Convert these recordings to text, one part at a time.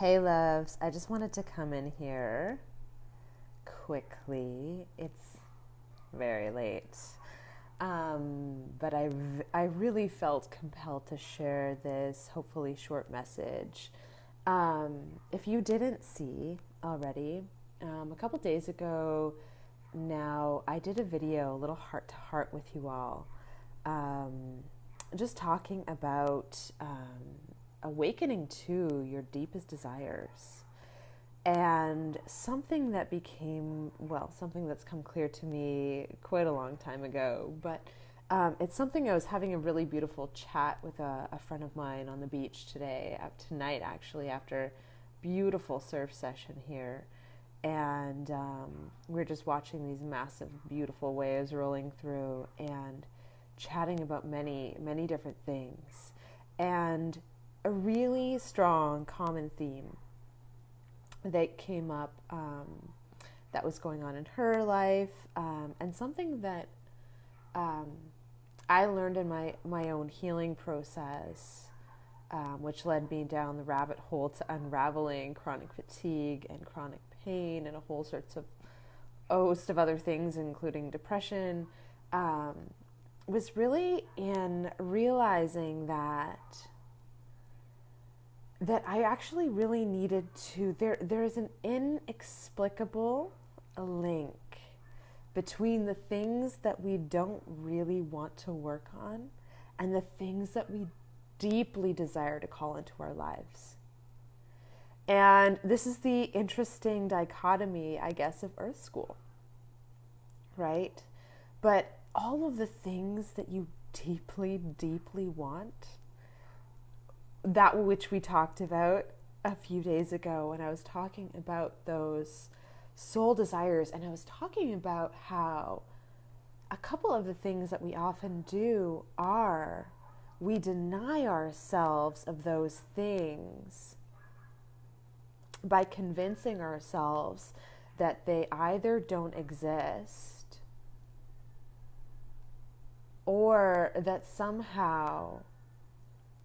Hey loves, I just wanted to come in here quickly. It's very late. But I really felt compelled to share this hopefully short message. If you didn't see already, a couple days ago now, I did a video, a little heart to heart with you all, um, just talking about awakening to your deepest desires. And something that became, well, something that's come clear to me quite a long time ago, but it's something I was having a really beautiful chat with a friend of mine on the beach tonight actually, after beautiful surf session here. And we're just watching these massive, beautiful waves rolling through and chatting about many, many different things. And a really strong common theme that came up, that was going on in her life, and something that um, I learned in my own healing process, which led me down the rabbit hole to unraveling chronic fatigue and chronic pain and a whole sorts of host of other things, including depression, um, was really in realizing that I actually really needed to, there is an inexplicable link between the things that we don't really want to work on and the things that we deeply desire to call into our lives. And this is the interesting dichotomy, I guess, of Earth School, right? But all of the things that you deeply, deeply want, that which we talked about a few days ago when I was talking about those soul desires, and I was talking about how a couple of the things that we often do are we deny ourselves of those things by convincing ourselves that they either don't exist or that somehow,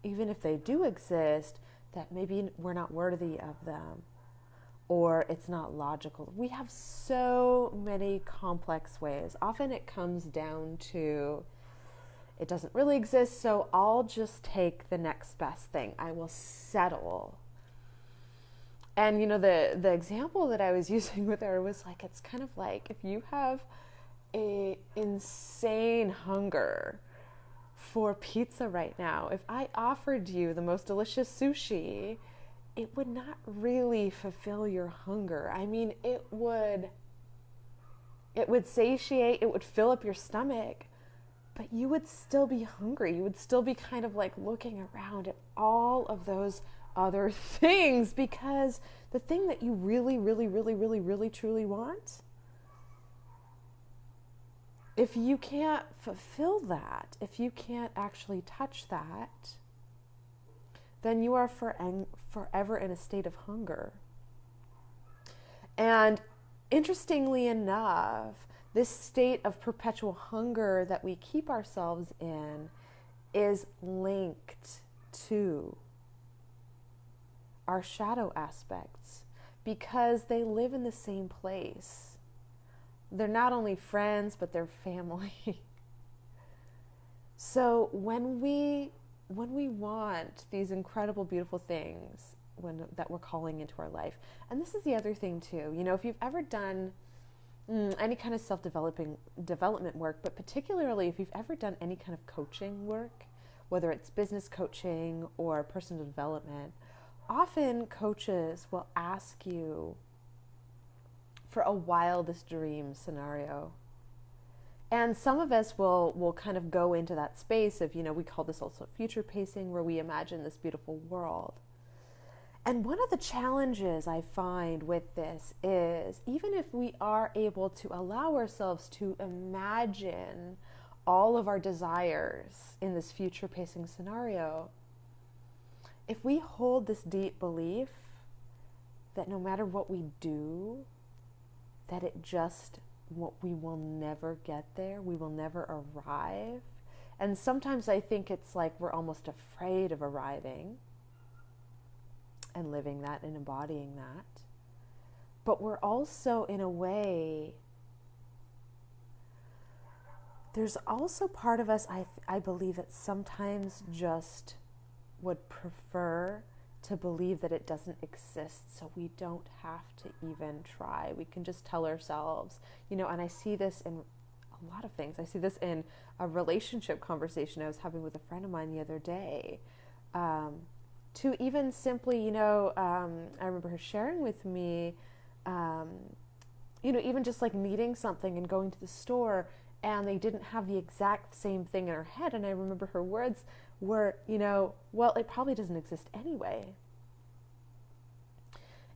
even if they do exist, that maybe we're not worthy of them or it's not logical. We have so many complex ways. Often it comes down to it doesn't really exist, so I'll just take the next best thing. I will settle. And the example that I was using with her was like, it's kind of like if you have a insane hunger for pizza right now, if I offered you the most delicious sushi, it would not really fulfill your hunger. I mean, it would satiate, it would fill up your stomach, but you would still be hungry. You would still be kind of like looking around at all of those other things, because the thing that you really, really, really, really, really, truly want, if you can't fulfill that, if you can't actually touch that, then you are forever in a state of hunger. And interestingly enough, this state of perpetual hunger that we keep ourselves in is linked to our shadow aspects, because they live in the same place. They're not only friends, but they're family. So when we want these incredible, beautiful things that we're calling into our life, and this is the other thing too, if you've ever done any kind of development work, but particularly if you've ever done any kind of coaching work, whether it's business coaching or personal development, often coaches will ask you for a wildest dream scenario. And some of us will kind of go into that space of, we call this also future pacing, where we imagine this beautiful world. And one of the challenges I find with this is, even if we are able to allow ourselves to imagine all of our desires in this future pacing scenario, if we hold this deep belief that no matter what we do, that we will never get there, we will never arrive. And sometimes I think it's like we're almost afraid of arriving. and living that and embodying that. But we're also, in a way, there's also part of us, I believe, that sometimes just would prefer to believe that it doesn't exist, so we don't have to even try. We can just tell ourselves, and I see this in a lot of things. I see this in a relationship conversation I was having with a friend of mine the other day. To even simply, I remember her sharing with me, even just like needing something and going to the store, and they didn't have the exact same thing in her head. And I remember her words were, well, it probably doesn't exist anyway.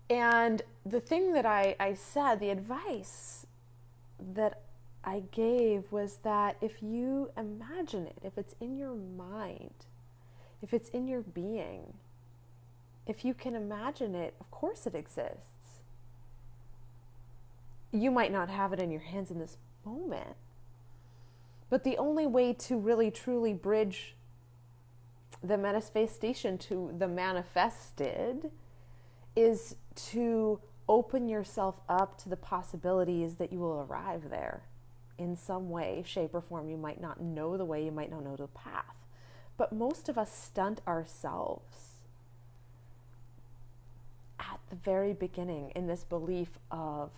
And the thing that I said, the advice that I gave was that if you imagine it, if it's in your mind, if it's in your being, if you can imagine it, of course it exists. You might not have it in your hands in this moment, but the only way to really truly bridge the manifestation to the manifested is to open yourself up to the possibilities that you will arrive there in some way, shape, or form. You might not know the way, you might not know the path, but most of us stunt ourselves at the very beginning in this belief of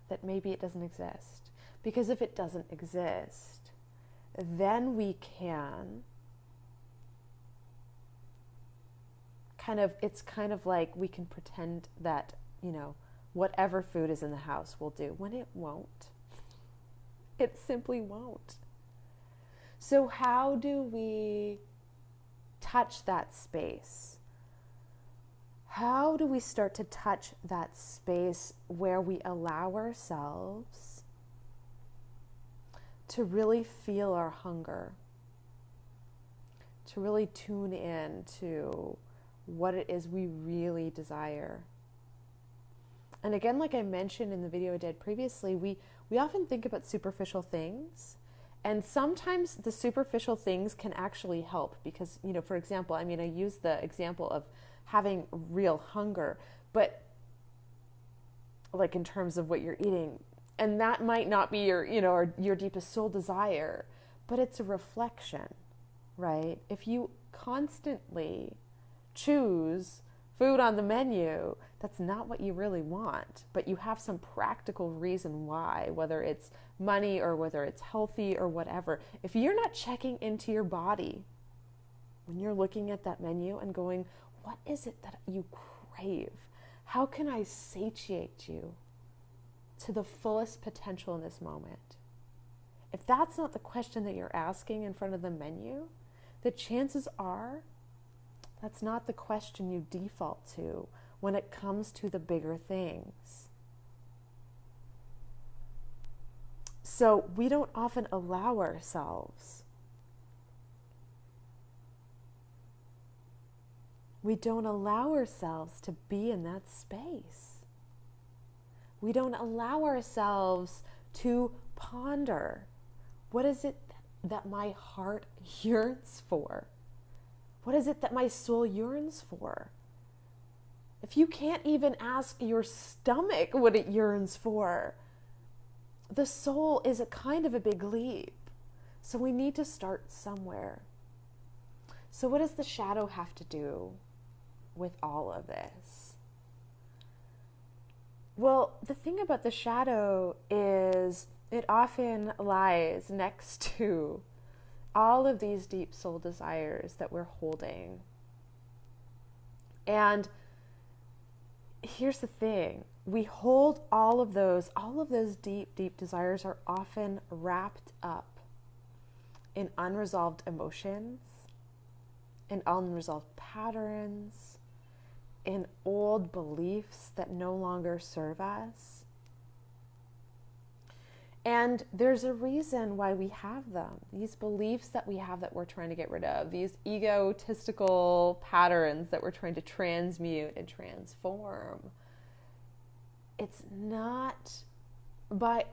that maybe it doesn't exist. Because if it doesn't exist, then we can it's kind of like we can pretend that, whatever food is in the house will do, when it won't. It simply won't. So how do we touch that space? How do we start to touch that space where we allow ourselves to really feel our hunger, to really tune in to what it is we really desire? And again, like I mentioned in the video I did previously, we often think about superficial things, and sometimes the superficial things can actually help because, for example, I use the example of having real hunger, but like in terms of what you're eating, and that might not be your, or your deepest soul desire, but it's a reflection, right? If you constantly choose food on the menu, that's not what you really want, but you have some practical reason why, whether it's money or whether it's healthy or whatever. If you're not checking into your body when you're looking at that menu and going, what is it that you crave? How can I satiate you to the fullest potential in this moment? If that's not the question that you're asking in front of the menu, the chances are that's not the question you default to when it comes to the bigger things. So we don't often allow ourselves. We don't allow ourselves to be in that space. We don't allow ourselves to ponder, what is it that my heart yearns for? What is it that my soul yearns for? If you can't even ask your stomach what it yearns for, the soul is a kind of a big leap. So we need to start somewhere. So what does the shadow have to do with all of this? Well, the thing about the shadow is it often lies next to all of these deep soul desires that we're holding. And here's the thing, we hold all of those deep, deep desires are often wrapped up in unresolved emotions, in unresolved patterns, in old beliefs that no longer serve us. And there's a reason why we have them. These beliefs that we have that we're trying to get rid of, these egotistical patterns that we're trying to transmute and transform. It's not by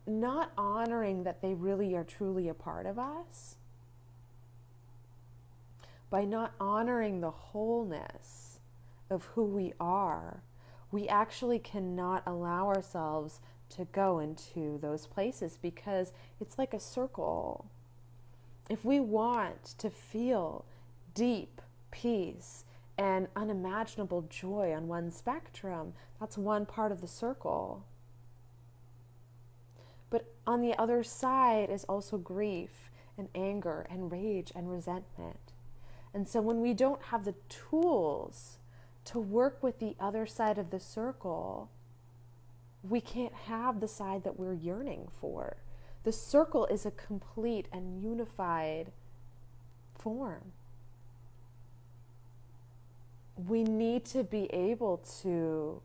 not honoring that they really are truly a part of us. by not honoring the wholeness of who we are, we actually cannot allow ourselves to go into those places, because it's like a circle. If we want to feel deep peace and unimaginable joy on one spectrum, that's one part of the circle. But on the other side is also grief and anger and rage and resentment. And so when we don't have the tools to work with the other side of the circle, we can't have the side that we're yearning for. The circle is a complete and unified form. We need to be able to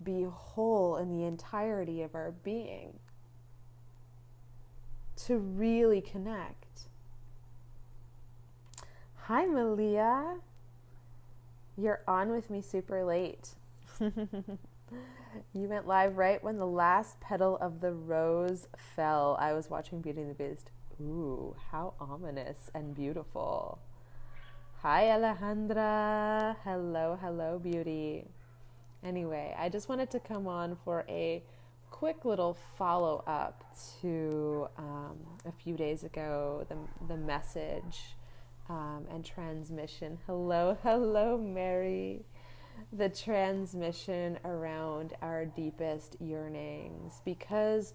be whole in the entirety of our being to really connect. Hi, Malia. You're on with me super late. You went live right when the last petal of the rose fell. I was watching Beauty and the Beast. Ooh, how ominous and beautiful. Hi, Alejandra. Hello, hello, beauty. Anyway, I just wanted to come on for a quick little follow-up to a few days ago, the message and transmission. Hello, hello, Mary. The transmission around our deepest yearnings, because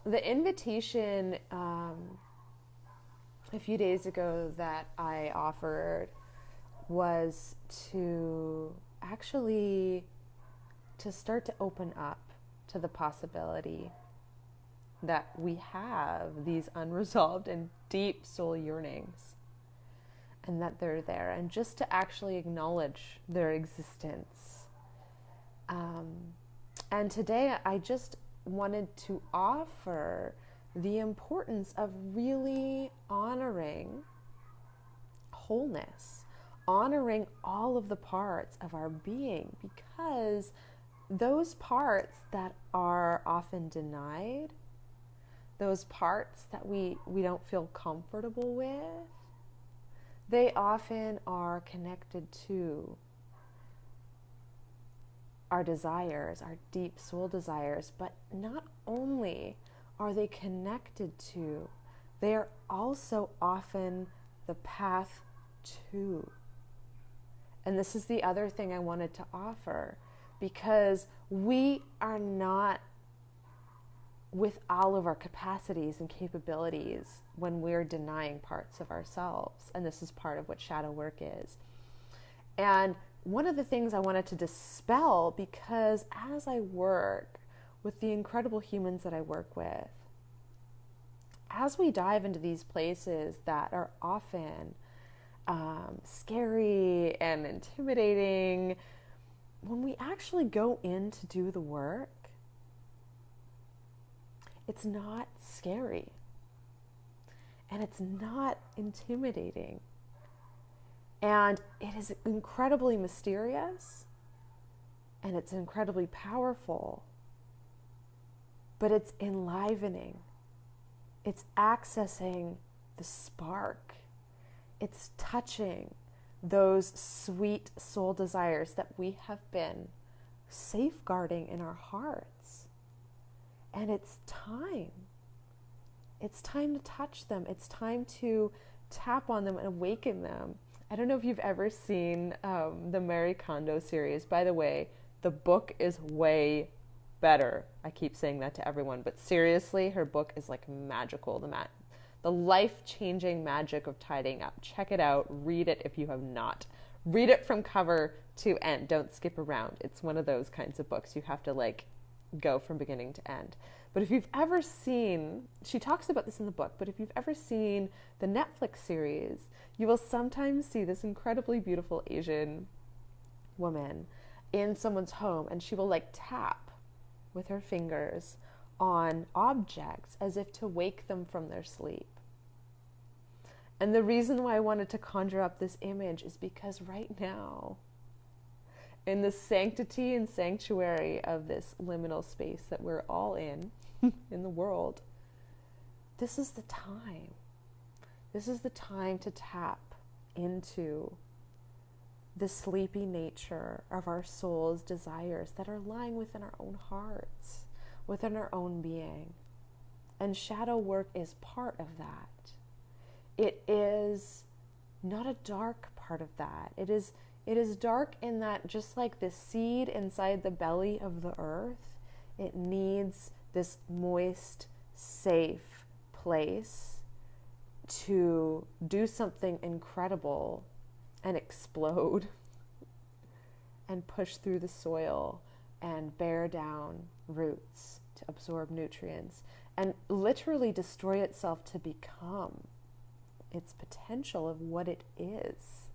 the invitation a few days ago that I offered was to actually to start to open up to the possibility that we have these unresolved and deep soul yearnings, and that they're there, and just to actually acknowledge their existence. And today I just wanted to offer the importance of really honoring wholeness, honoring all of the parts of our being, because those parts that are often denied, those parts that we don't feel comfortable with, they often are connected to our desires, our deep soul desires. But not only are they connected to, they are also often the path to. And this is the other thing I wanted to offer, because we are not with all of our capacities and capabilities when we're denying parts of ourselves. And this is part of what shadow work is. And one of the things I wanted to dispel, because as I work with the incredible humans that I work with, as we dive into these places that are often scary and intimidating, when we actually go in to do the work, it's not scary and it's not intimidating, and it is incredibly mysterious and it's incredibly powerful, but it's enlivening. It's accessing the spark. It's touching those sweet soul desires that we have been safeguarding in our hearts. And it's time. It's time to touch them. It's time to tap on them and awaken them. I don't know if you've ever seen the Marie Kondo series. By the way, the book is way better. I keep saying that to everyone, but seriously, her book is like magical. The life-changing magic of tidying up. Check it out. Read it if you have not. Read it from cover to end. Don't skip around. It's one of those kinds of books you have to go from beginning to end. But if you've ever seen, she talks about this in the book, but if you've ever seen the Netflix series, you will sometimes see this incredibly beautiful Asian woman in someone's home, and she will tap with her fingers on objects as if to wake them from their sleep. And the reason why I wanted to conjure up this image is because right now, in the sanctity and sanctuary of this liminal space that we're all in the world, this is the time. This is the time to tap into the sleepy nature of our soul's desires that are lying within our own hearts, within our own being. And shadow work is part of that. It is not a dark part of that. It is dark in that, just like the seed inside the belly of the earth, it needs this moist, safe place to do something incredible and explode and push through the soil and bear down roots to absorb nutrients and literally destroy itself to become its potential of what it is.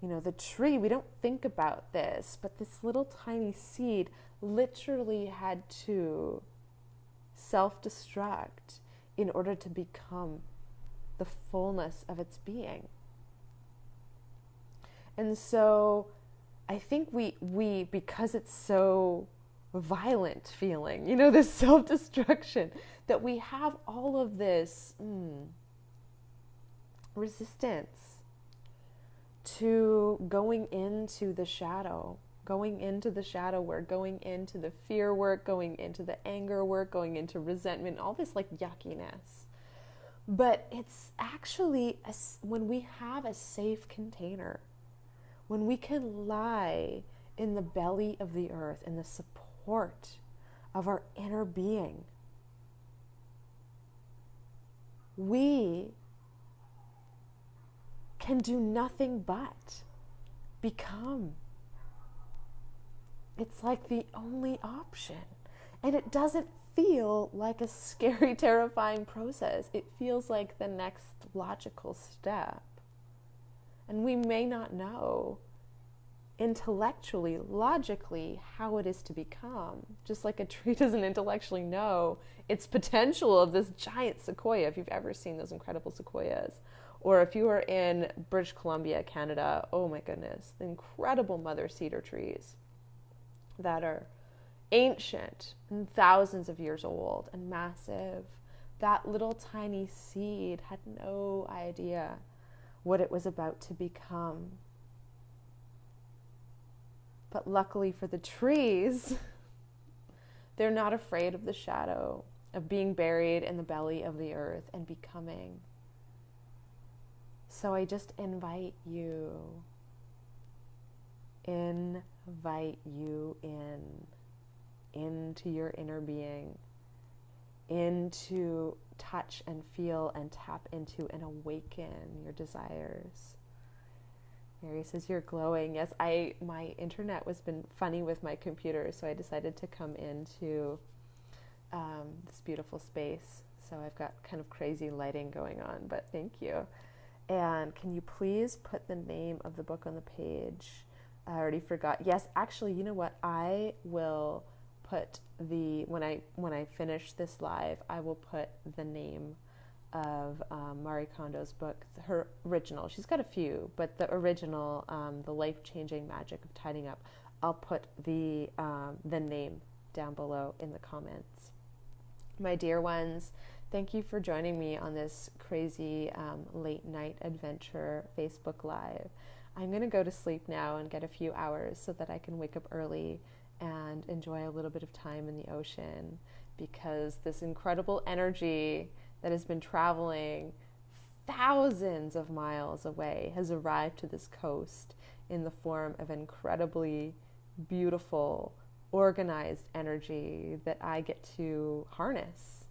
You know, the tree, we don't think about this, but this little tiny seed literally had to self-destruct in order to become the fullness of its being. And so I think we because it's so violent feeling, you know, this self-destruction, that we have all of this resistance to going into the shadow work, going into the fear work, going into the anger work, going into resentment, all this like yuckiness. But it's actually, when we have a safe container, when we can lie in the belly of the earth, in the support of our inner being, we can do nothing but become. It's like the only option. And it doesn't feel like a scary, terrifying process. It feels like the next logical step. And we may not know intellectually, logically, how it is to become. Just like a tree doesn't intellectually know its potential of this giant sequoia, if you've ever seen those incredible sequoias. Or if you are in British Columbia, Canada, oh my goodness, the incredible mother cedar trees that are ancient and thousands of years old and massive. That little tiny seed had no idea what it was about to become. But luckily for the trees, they're not afraid of the shadow, of being buried in the belly of the earth and becoming. So I just invite you into your inner being, into touch and feel and tap into and awaken your desires. Mary says, you're glowing. Yes, my internet was been funny with my computer, so I decided to come into this beautiful space. So I've got kind of crazy lighting going on, but thank you. And can you please put the name of the book on the page? I already forgot. Yes, actually, you know what? I will put when I finish this live, I will put the name of Marie Kondo's book, her original. She's got a few, but the original, The Life-Changing Magic of Tidying Up. I'll put the name down below in the comments. My dear ones, thank you for joining me on this crazy late night adventure Facebook Live. I'm going to go to sleep now and get a few hours so that I can wake up early and enjoy a little bit of time in the ocean, because this incredible energy that has been traveling thousands of miles away has arrived to this coast in the form of incredibly beautiful, organized energy that I get to harness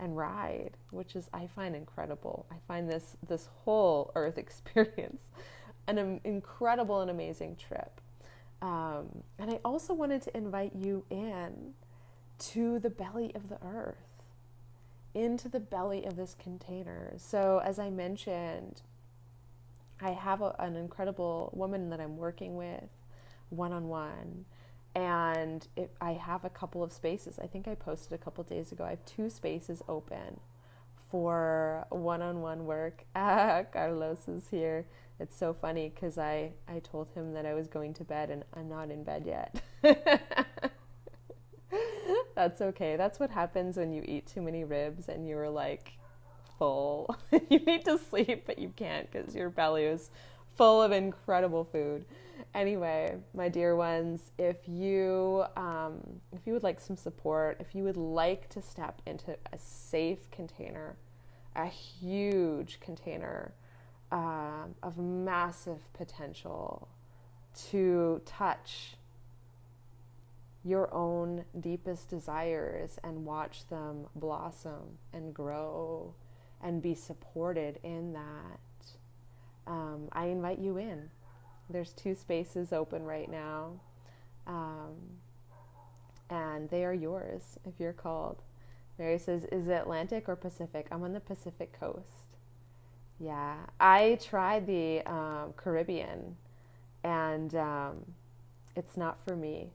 and ride, which is, I find incredible. I find this whole Earth experience an incredible and amazing trip. And I also wanted to invite you in to the belly of the earth, into the belly of this container. So as I mentioned, I have an incredible woman that I'm working with one-on-one, and I have a couple of spaces. I think I posted a couple days ago. I have 2 spaces open for one-on-one work. Carlos is here. It's so funny because I told him that I was going to bed and I'm not in bed yet. That's okay. That's what happens when you eat too many ribs and you're like full. You need to sleep, but you can't because your belly is full of incredible food. Anyway, my dear ones, if you would like some support, if you would like to step into a safe container, a huge container of massive potential to touch your own deepest desires and watch them blossom and grow and be supported in that, I invite you in. There's 2 spaces open right now, and they are yours if you're called. Mary says, is it Atlantic or Pacific? I'm on the Pacific coast. Yeah, I tried the Caribbean, and it's not for me.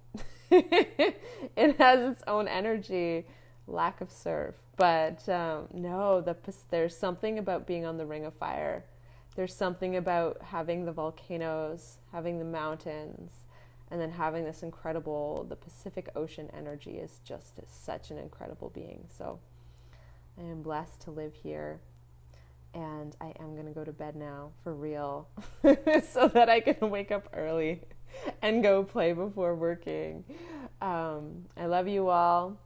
It has its own energy, lack of surf. But no, there's something about being on the Ring of Fire. There's something about having the volcanoes, having the mountains, and then having this the Pacific Ocean energy is just such an incredible being. So I am blessed to live here. And I am going to go to bed now, for real, so that I can wake up early and go play before working. I love you all.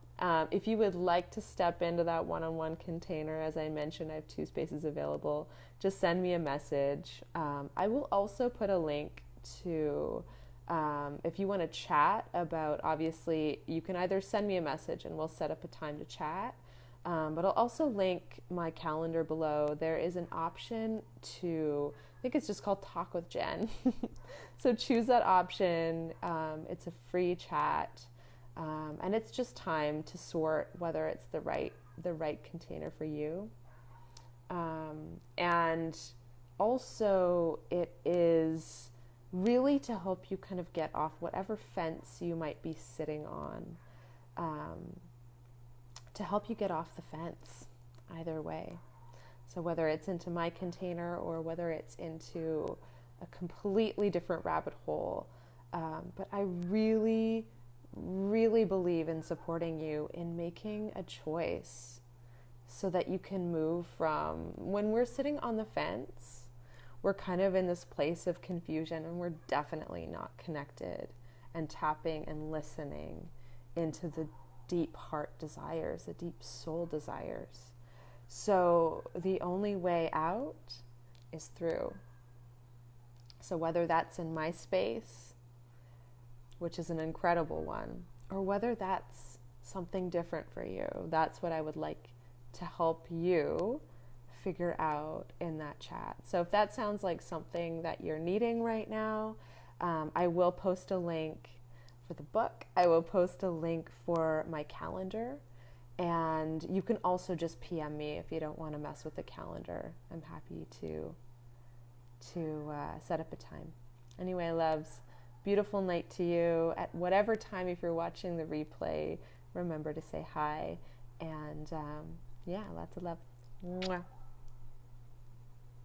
If you would like to step into that one-on-one container, as I mentioned, I have 2 spaces available. Just send me a message. I will also put a link to, if you want to chat about, obviously, you can either send me a message and we'll set up a time to chat. But I'll also link my calendar below. There is an option to, I think it's just called Talk with Jen. So choose that option. It's a free chat. And it's just time to sort whether it's the right container for you. And also it is really to help you kind of get off whatever fence you might be sitting on. To help you get off the fence, either way. So whether it's into my container or whether it's into a completely different rabbit hole. But I really, really believe in supporting you in making a choice so that you can move from, when we're sitting on the fence, we're kind of in this place of confusion and we're definitely not connected and tapping and listening into the deep heart desires, the deep soul desires. So the only way out is through. So whether that's in my space, which is an incredible one, or whether that's something different for you, that's what I would like to help you figure out in that chat. So if that sounds like something that you're needing right now, I will post a link for the book. I will post a link for my calendar, and you can also just PM me if you don't want to mess with the calendar. I'm happy to set up a time. Anyway, loves, beautiful night to you. At whatever time, if you're watching the replay, remember to say hi, and lots of love. Mwah.